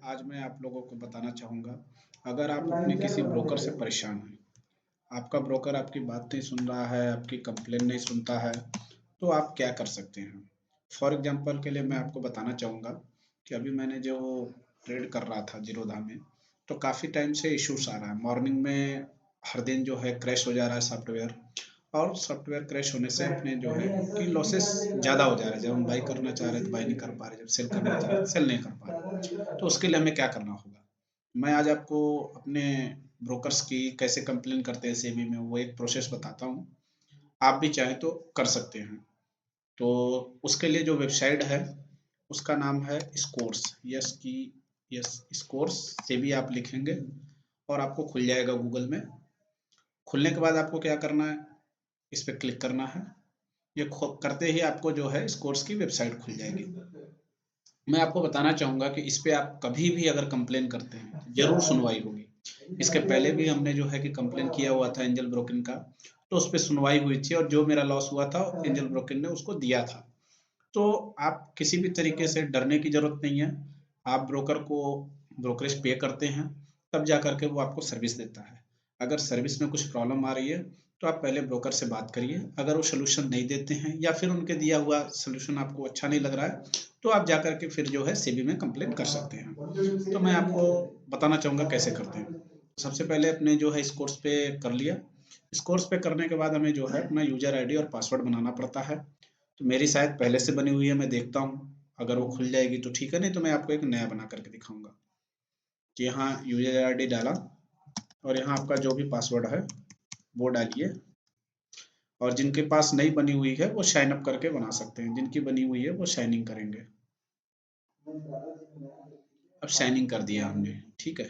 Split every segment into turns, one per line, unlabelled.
आज मैं आप लोगों को बताना चाहूँगा, अगर आप अपने किसी ब्रोकर से परेशान हैं, आपका ब्रोकर आपकी बात नहीं सुन रहा है, आपकी कंप्लेन नहीं सुनता है, तो आप क्या कर सकते हैं? फॉर एग्ज़ाम्पल के लिए मैं आपको बताना चाहूँगा कि अभी मैंने जो ट्रेड कर रहा था ज़ीरोधा में, तो काफ़ी टाइम से इश्यूज़ आ रहा है। मॉर्निंग में हर दिन जो है क्रैश हो जा रहा है सॉफ्टवेयर, और सॉफ्टवेयर क्रैश होने से अपने जो है कि लॉसेस ज़्यादा हो जा रहा है। जब हम बाई करना चाह रहे हैं तो बाई नहीं कर पा रहे, जब सेल करना चाह रहे हैं तो सेल नहीं कर पा रहे। तो उसके लिए हमें क्या करना होगा? मैं आज आपको अपने ब्रोकर्स की कैसे कंप्लेन करते हैं सेबी में, वो एक प्रोसेस बताता हूँ। आप भी चाहें तो कर सकते हैं। तो उसके लिए जो वेबसाइट है, उसका नाम है स्कोर्स, यस स्कोर्स सेबी आप लिखेंगे और आपको खुल जाएगा गूगल में। खुलने के बाद आपको क्या करना है, इस पे क्लिक करना है। ये करते ही आपको जो है स्कोर्स की वेबसाइट खुल जाएगी। मैं आपको बताना चाहूँगा कि इस पे आप कभी भी अगर कंप्लेन करते हैं, तो ज़रूर सुनवाई होगी। इसके पहले भी हमने जो है कि कंप्लेन किया हुआ था एंजल ब्रोकिंग का, तो उस पे सुनवाई हुई थी और जो मेरा लॉस हुआ था, एंजल ब्रोकिंग ने उसको दिया था। तो आप किसी भी तरीके से डरने की ज़रूरत नहीं है। आप ब्रोकर को ब्रोकरेज पे करते हैं, तब जा कर के वो आपको सर्विस देता है। अगर सर्विस में कुछ प्रॉब्लम आ रही है, तो आप पहले ब्रोकर से बात करिए। अगर वो सॉल्यूशन नहीं देते हैं या फिर उनके दिया हुआ सॉल्यूशन आपको अच्छा नहीं लग रहा है, तो आप जा कर के फिर जो है सेबी में कंप्लेन कर सकते हैं। तो मैं आपको बताना चाहूँगा कैसे करते हैं। सबसे पहले अपने जो है इस कोर्स पे कर लिया। इस कोर्स पे करने के बाद हमें जो है अपना यूज़र आईडी और पासवर्ड बनाना पड़ता है। तो मेरी शायद पहले से बनी हुई है, मैं देखता हूँ। अगर वो खुल जाएगी तो ठीक है, नहीं तो मैं आपको एक नया बना करके दिखाऊँगा। कि यहाँ यूज़र आईडी डाला और यहाँ आपका जो भी पासवर्ड है वो डालिए, और जिनके पास नहीं बनी हुई है वो साइन अप करके बना सकते हैं, जिनकी बनी हुई है वो साइन इन करेंगे। अब साइन इन कर दिया हमने, ठीक है।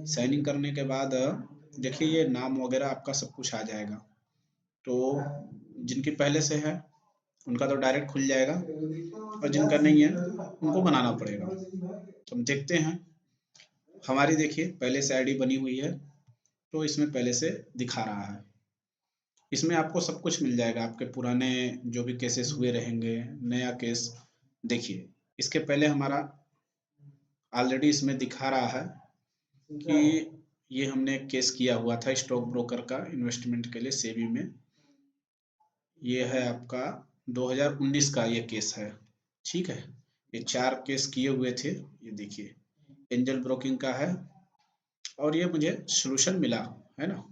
साइन इन करने के बाद देखिए ये नाम वगैरह आपका सब कुछ आ जाएगा। तो जिनकी पहले से है उनका तो डायरेक्ट खुल जाएगा, और जिनका नहीं है उनको बनाना पड़ेगा। तो हम देखते हैं। हमारी देखिए पहले से आईडी बनी हुई है, तो इसमें पहले से दिखा रहा है। इसमें आपको सब कुछ मिल जाएगा, आपके पुराने जो भी केसेस हुए रहेंगे, नया केस। देखिए इसके पहले हमारा ऑलरेडी इसमें दिखा रहा है कि ये हमने एक केस किया हुआ था स्टॉक ब्रोकर का इन्वेस्टमेंट के लिए सेबी में। ये है आपका 2019 का ये केस है, ठीक है। ये 4 केस किए हुए थे, ये देखिए एंजल ब्रोकिंग का है, और ये मुझे सॉल्यूशन मिला, है ना।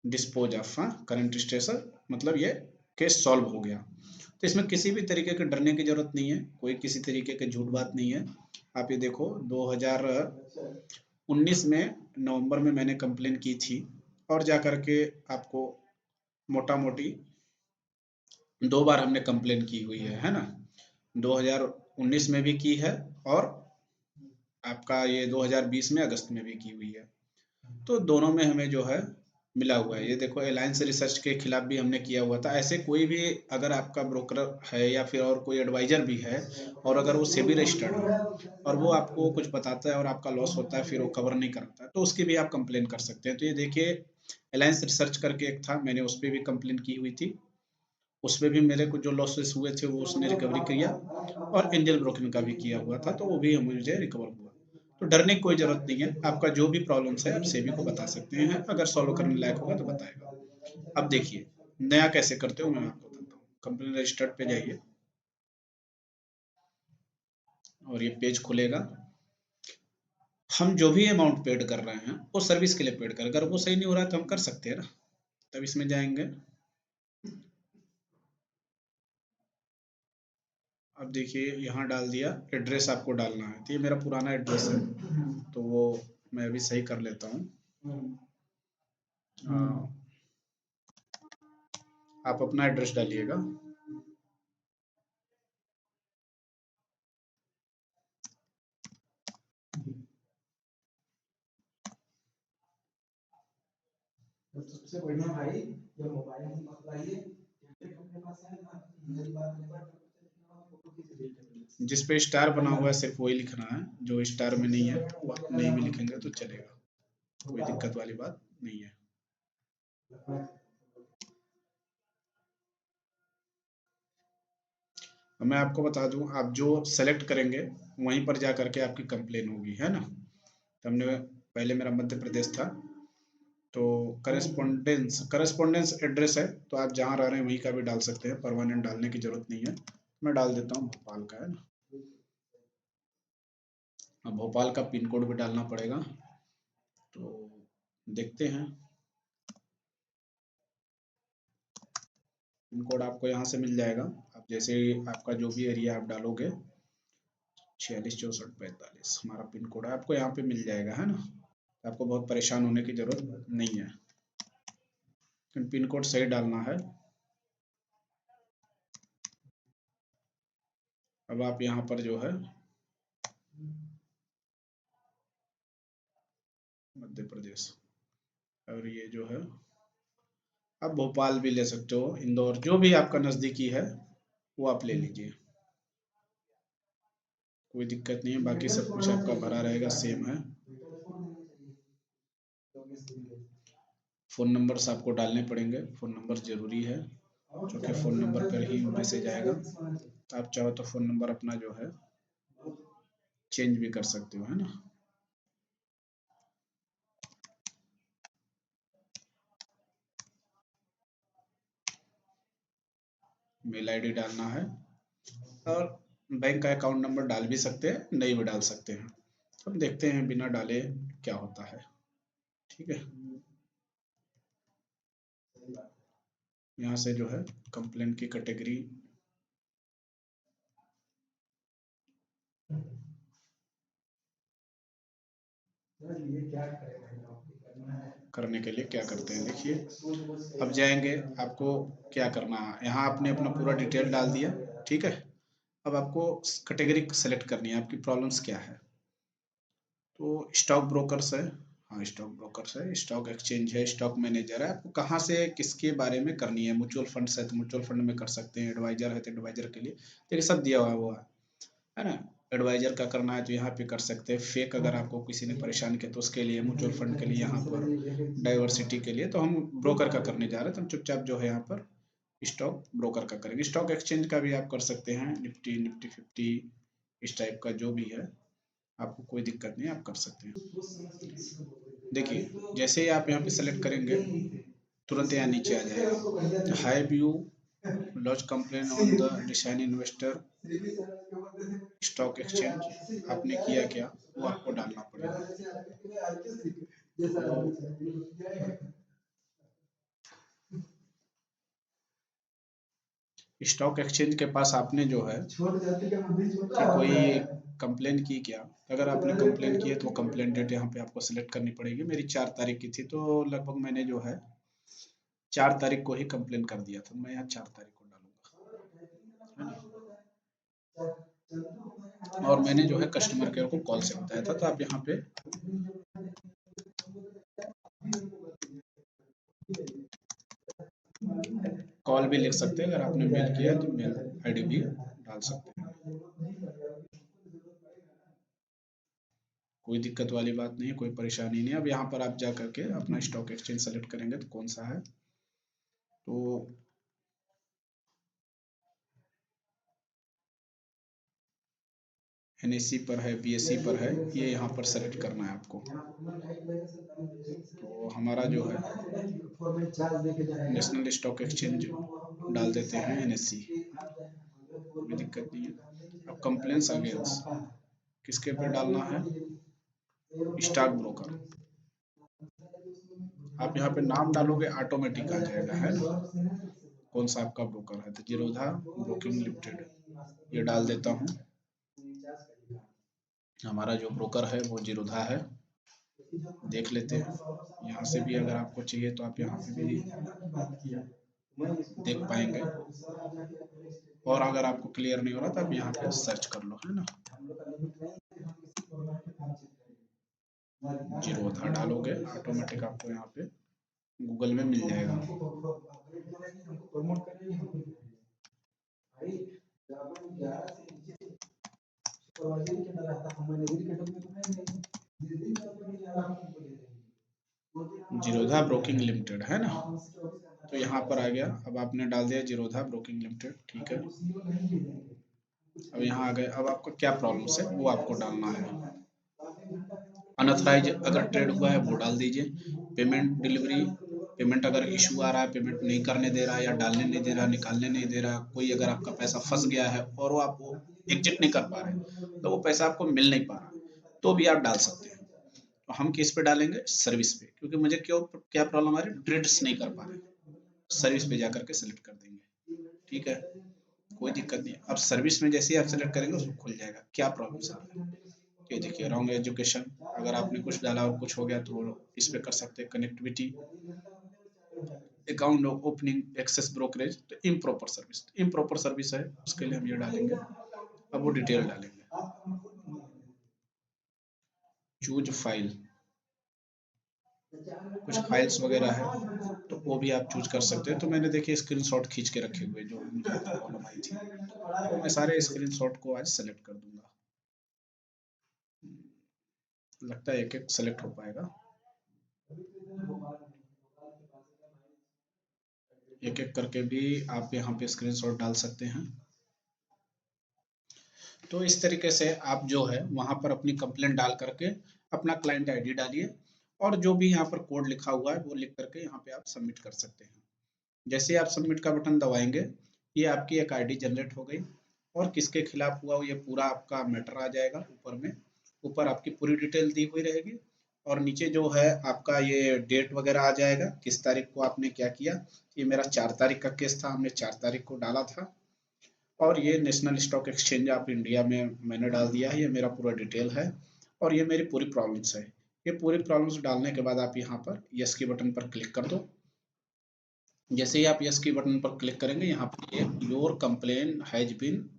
डिस्पोज ऑफ करंट स्टेटस, मतलब ये केस सॉल्व हो गया। तो इसमें किसी भी तरीके के डरने की जरूरत नहीं है, कोई किसी तरीके के झूठ बात नहीं है। आप ये देखो 2019 में नवंबर में मैंने कंप्लेन की थी, और जा करके आपको मोटा मोटी 2 बार हमने कंप्लेन की हुई है ना। 2019 में भी की है, और आपका ये 2020 में अगस्त में भी की हुई है। तो दोनों में हमें जो है मिला हुआ है। ये देखो अलायंस रिसर्च के खिलाफ भी हमने किया हुआ था। ऐसे कोई भी अगर आपका ब्रोकर है या फिर और कोई एडवाइजर भी है, और अगर वो सेबी रजिस्टर्ड है और वो आपको कुछ बताता है और आपका लॉस होता है, फिर वो कवर नहीं करता है, तो उसकी भी आप कंप्लेन कर सकते हैं। तो ये देखिए अलायंस रिसर्च करके एक था, मैंने उस पर भी कंप्लेन की हुई थी। उसमें भी मेरे को जो लॉसेस हुए थे वो उसने रिकवरी किया, और एंजल ब्रोकिंग का भी किया हुआ था, तो वो भी मुझे रिकवर हुआ। तो डरने की कोई जरूरत नहीं है। आपका जो भी प्रॉब्लम्स है आप सेबी को बता सकते हैं, अगर सॉल्व करने लायक होगा तो बताएगा। अब देखिए नया कैसे करते हो, मैं आपको बताता हूँ। कंपनी रजिस्टर्ड पे जाइए और ये पेज खुलेगा। हम जो भी अमाउंट पेड कर रहे हैं वो सर्विस के लिए पेड कर, अगर वो सही नहीं हो रहा है तो हम कर सकते हैं ना। तब इसमें जाएंगे। अब देखिए यहाँ डाल दिया, एड्रेस आपको डालना है, तो ये मेरा पुराना एड्रेस है, तो वो मैं अभी सही कर लेता हूँ। आप अपना एड्रेस डालिएगा। तो सबसे बढ़िया भाई जब मोबाइल नहीं पकड़ाइए, अपने पास है ना, मेरी बात जिस पे स्टार बना हुआ है सिर्फ वही लिखना है, जो स्टार में नहीं है वो आप नहीं भी लिखेंगे तो चलेगा, कोई दिक्कत वाली बात नहीं है। अब मैं आपको बता दूं, आप जो सेलेक्ट करेंगे वहीं पर जा करके आपकी कंप्लेन होगी, है ना। तो हमने पहले मेरा मध्य प्रदेश था, तो करस्पॉन्डेंस एड्रेस है, तो आप जहाँ रह रहे हैं वहीं का भी डाल सकते हैं, परमानेंट डालने की जरूरत नहीं है। मैं डाल देता हूँ भोपाल का, है ना। अब भोपाल का पिन कोड भी डालना पड़ेगा, तो देखते हैं। पिन कोड आपको यहाँ से मिल जाएगा। आप जैसे आपका जो भी एरिया आप डालोगे 46 64 45 हमारा पिन कोड है, आपको यहाँ पे मिल जाएगा, है ना। आपको बहुत परेशान होने की जरूरत नहीं है, पिन कोड सही डालना है। अब आप यहाँ पर जो है मध्य प्रदेश, और ये जो है आप भोपाल भी ले सकते हो, इंदौर, जो भी आपका नजदीकी है वो आप ले लीजिए, कोई दिक्कत नहीं है। बाकी सब कुछ आपका भरा रहेगा, सेम है। फ़ोन नंबर्स आपको डालने पड़ेंगे, फ़ोन नंबर ज़रूरी है, क्योंकि फ़ोन नंबर पर ही मैसेज आएगा। आप चाहो तो फ़ोन नंबर अपना जो है चेंज भी कर सकते हो, है ना। मेल आईडी डालना है, और बैंक का अकाउंट नंबर डाल भी सकते हैं, नहीं भी डाल सकते हैं। अब देखते हैं बिना डाले क्या होता है, ठीक है। यहाँ से जो है कंप्लेंट की कैटेगरी करने के लिए क्या करते हैं, देखिए। अब जाएंगे, आपको क्या करना है, यहाँ आपने अपना पूरा डिटेल डाल दिया, ठीक है। अब आपको कैटेगरी सेलेक्ट करनी है, आपकी प्रॉब्लम्स क्या है। तो स्टॉक ब्रोकर्स है, हाँ स्टॉक ब्रोकर्स है, स्टॉक एक्सचेंज है, स्टॉक मैनेजर है। आपको कहाँ से किसके बारे में करनी है, म्यूचुअल फंड्स है तो म्यूचुअल फंड में कर सकते हैं, एडवाइजर है तो एडवाइजर के लिए, देखिए सब दिया हुआ है वो है ना। एडवाइजर का करना है तो यहाँ पे कर सकते हैं। फेक अगर आपको किसी ने परेशान किया तो उसके लिए, म्यूचुअल फंड के लिए यहाँ पर, डाइवर्सिटी के लिए, तो हम ब्रोकर का करने जा रहे हैं, तो हम चुपचाप जो है यहाँ पर स्टॉक ब्रोकर का करेंगे। स्टॉक एक्सचेंज का भी आप कर सकते हैं, निफ्टी, निफ्टी 50, इस टाइप का जो भी है, आपको कोई दिक्कत नहीं, आप कर सकते हैं। देखिए जैसे ही आप यहाँ पे सेलेक्ट करेंगे, तुरंत यहाँ नीचे आ जाएगा, have you launch complain on the design investor stock exchange, आपने किया क्या, वो आपको डालना पड़ेगा। स्टॉक एक्सचेंज के पास आपने जो है कि कोई कंप्लेन की क्या, अगर आपने कंप्लेन की है तो कंप्लेन डेट यहाँ पे आपको सिलेक्ट करनी पड़ेगी। मेरी 4 तारीख की थी, तो लगभग मैंने जो है 4 तारीख को ही कंप्लेन कर दिया था, मैं यहाँ 4 तारीख को डालूंगा, है ना। और मैंने जो है कस्टमर केयर को कॉल से बताया था, तो आप यहाँ पे कॉल भी लिख सकते हैं, अगर आपने मेल किया है तो मेल आईडी भी डाल सकते हैं, कोई दिक्कत वाली बात नहीं है, कोई परेशानी नहीं है। अब यहाँ पर आप जा करके अपना स्टॉक एक्सचेंज सेलेक्ट करेंगे तो कौन सा है, तो एनएससी पर है, बीएससी पर है, ये यहाँ पर सेलेक्ट करना है आपको। तो हमारा जो है नेशनल स्टॉक एक्सचेंज डाल देते हैं, एनएससी, कोई दिक्कत नहीं है। अब कंप्लेंट्स अगेंस्ट किसके पे डालना है, स्टॉक ब्रोकर। आप यहाँ पे नाम डालोगे ऑटोमेटिक आ जाएगा, है ना, कौन सा आपका ब्रोकर है, तो जीरोधा ब्रोकिंग लिमिटेड, ये डाल देता हूँ। हमारा जो ब्रोकर है वो जीरोधा है, देख लेते हैं। यहाँ से भी अगर आपको चाहिए तो आप यहाँ पे भी देख पाएंगे, और अगर आपको क्लियर नहीं हो रहा तो आप यहाँ पे सर्च कर लो, है ना। जीरोधा डालोगे ऑटोमेटिक आपको यहाँ पे गूगल में मिल जाएगा। जीरोधा ब्रोकिंग लिमिटेड, है ना, तो यहाँ पर आ गया। अब आपने डाल दिया जीरोधा ब्रोकिंग लिमिटेड, ठीक है। अब यहाँ आ गए, अब आपका क्या प्रॉब्लम है वो आपको डालना है। अनऑथराइज अगर ट्रेड हुआ है वो डाल दीजिए। पेमेंट डिलीवरी, पेमेंट अगर इशू आ रहा है, पेमेंट नहीं करने दे रहा है या डालने नहीं दे रहा, निकालने नहीं दे रहा, कोई अगर आपका पैसा फंस गया है और वो आप एग्जिट नहीं कर पा रहे, तो वो पैसा आपको मिल नहीं पा रहा, तो भी आप डाल सकते हैं। तो हम किस पे डालेंगे? सर्विस पे, क्योंकि मुझे क्यों क्या प्रॉब्लम आ रही है? ट्रेड्स नहीं कर पा रहे, सर्विस पे जाकर के सिलेक्ट कर देंगे। ठीक है, कोई दिक्कत नहीं। अब सर्विस में जैसे ही आप सेलेक्ट करेंगे उसको खुल जाएगा क्या प्रॉब्लम सर है। ये देखिए रॉन्ग एजुकेशन, अगर आपने कुछ डाला और कुछ हो गया तो इस पे कर सकते हैं। Connectivity, account opening, excess brokerage, तो इम्प्रॉपर सर्विस, इम्प्रॉपर सर्विस है, उसके लिए हम ये डालेंगे। अब वो डिटेल डालेंगे। चूज फाइल, कुछ फाइल्स वगैरह है तो वो भी आप चूज कर सकते हैं। तो मैंने देखिए स्क्रीनशॉट खींच के रखे हुए जो मुझे प्रॉब्लम आई थी, तो मैं सारे स्क्रीनशॉट को आज सेलेक्ट कर दूंगा। लगता है एक एक सेलेक्ट हो पाएगा, एक एक करके भी आप यहाँ पे स्क्रीनशॉट डाल सकते हैं। तो इस तरीके से आप जो है वहां पर अपनी कंप्लेंट डाल करके अपना क्लाइंट आईडी डालिए और जो भी यहाँ पर कोड लिखा हुआ है वो लिख करके यहाँ पे आप सबमिट कर सकते हैं। जैसे ही आप सबमिट का बटन दबाएंगे ये आपकी एक आईडी जनरेट हो गई और किसके खिलाफ हुआ ये पूरा आपका मैटर आ जाएगा। ऊपर में, ऊपर आपकी पूरी डिटेल दी हुई रहेगी और नीचे जो है आपका ये डेट वगैरह आ जाएगा, किस तारीख को आपने क्या किया। ये मेरा 4 तारीख का केस था, हमने 4 तारीख को डाला था। और ये national stock exchange of India में मैंने डाल दिया है, ये मेरा पूरा डिटेल है और ये मेरी पूरी प्रॉब्लम्स है। ये पूरी प्रॉब्लम्स डालने के बाद आप यहाँ पर यस के बटन पर क्लिक कर दो। जैसे ही आप यस के बटन पर क्लिक करेंगे यहाँ पर ये your complain has been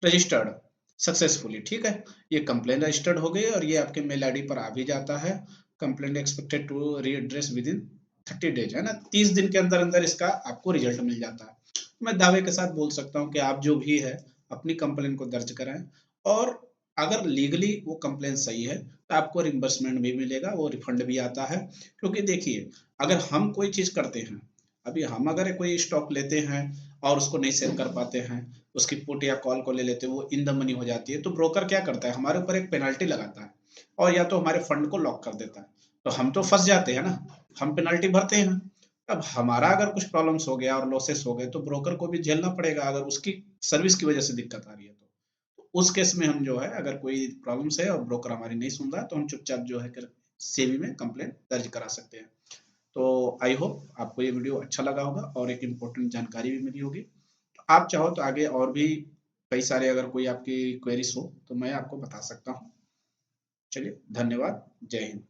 registered successfully, ठीक है। ये कंप्लेन रजिस्टर्ड हो गई और ये आपके मेल आईडी पर आ भी जाता है। Complaint expected to redress within 30 days, है ना, 30 दिन के अंदर अंदर इसका आपको रिजल्ट मिल जाता है। मैं दावे के साथ बोल सकता हूँ कि आप जो भी है अपनी कंप्लेन को दर्ज कराएं और अगर लीगली वो कंप्लेन सही है तो आपको रिम्बर्समेंट भी मिलेगा, वो रिफंड भी आता है। क्योंकि देखिए अगर हम कोई चीज करते हैं, अभी हम अगर कोई स्टॉक लेते हैं और उसको नहीं सेल कर पाते हैं, उसकी पुट या कॉल को ले लेते हैं, वो इन द मनी हो जाती है, तो ब्रोकर क्या करता है हमारे ऊपर एक पेनल्टी लगाता है और या तो हमारे फंड को लॉक कर देता है, तो हम तो फंस जाते हैं ना, हम पेनल्टी भरते हैं। अब हमारा अगर कुछ प्रॉब्लम्स हो गया और लॉसेस हो गए तो ब्रोकर को भी झेलना पड़ेगा, अगर उसकी सर्विस की वजह से दिक्कत आ रही है तो उस केस में हम जो है अगर कोई प्रॉब्लम्स है और ब्रोकर हमारी नहीं सुन रहा तो हम चुपचाप जो है कर सेबी में कंप्लेंट दर्ज करा सकते हैं। तो आई होप आपको ये वीडियो अच्छा लगा होगा और एक इम्पोर्टेंट जानकारी भी मिली होगी। तो आप चाहो तो आगे और भी कई सारे अगर कोई आपकी क्वेरीज हो तो मैं आपको बता सकता हूँ। चलिए धन्यवाद, जय हिंद।